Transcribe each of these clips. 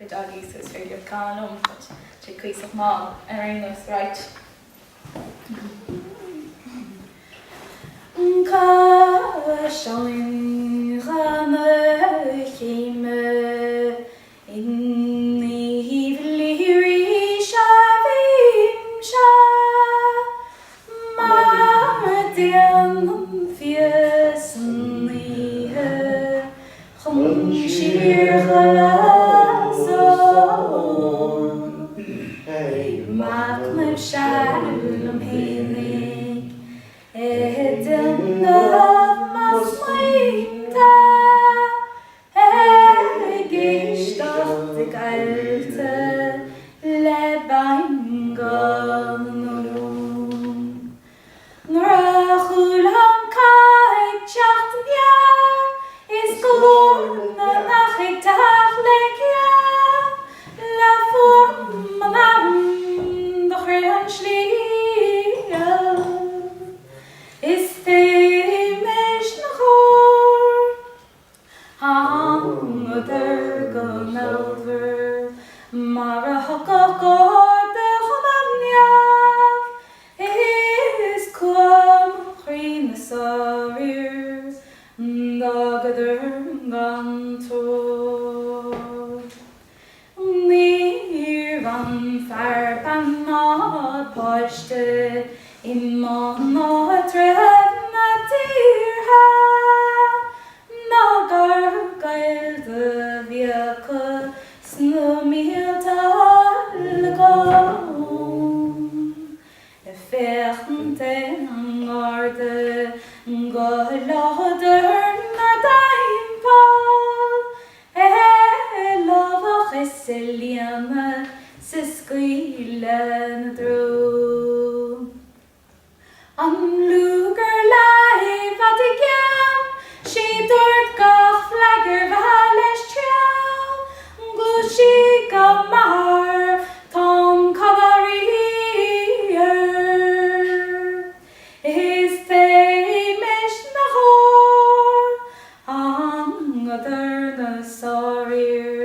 Doggies is figure can but she quiz of mom and that's right. Showing in Shalom Hinig Edem Mas Leita Gestachtig Alte Lebein Gonum Nrachulam Kai Chachten Jahr Is Gorna Nachig Tachlik Jahr La Form Manam Is famous nachor Hanger gone over Mara hakakor de Homania Is kom green savirs Dagader gantor Van Farbanna Poste in Mona Trevna Dirha Nagar Gilde Viaka Snumilta Lagom Ferten Garde Golader Nadaim Paul Love Hesseliana Sisquilen through on Luger live at again she dort gach flagger vales trial Gushi gamar Tom Cavalier his famous nahor on other the sorry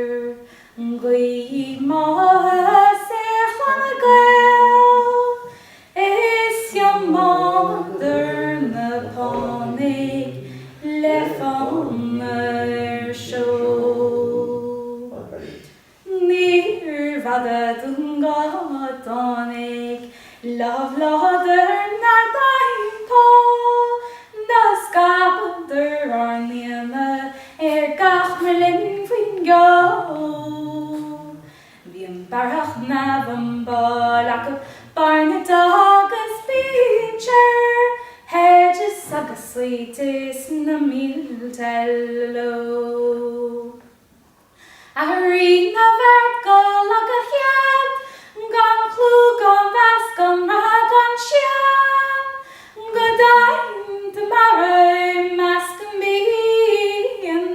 Love lauder naar dein Paul Das skaper arnene gach melin fingo Vien barach navam balak barne dagas beacher Hedges saga sweetis na miltello Arena vart galaga hjad Gan klug gan vas gan rag gan sjan Godaim tomorrow masken bien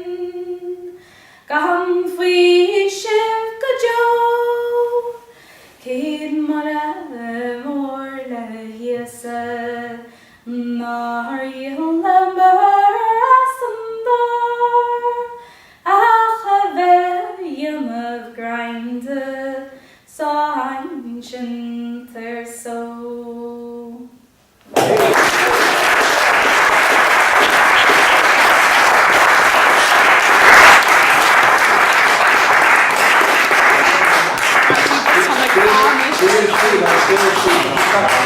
Gan fri shiv gajo Kid mala morla hiesa Nar yhla asandor Achave yim of grinder So ancient their soul. Sono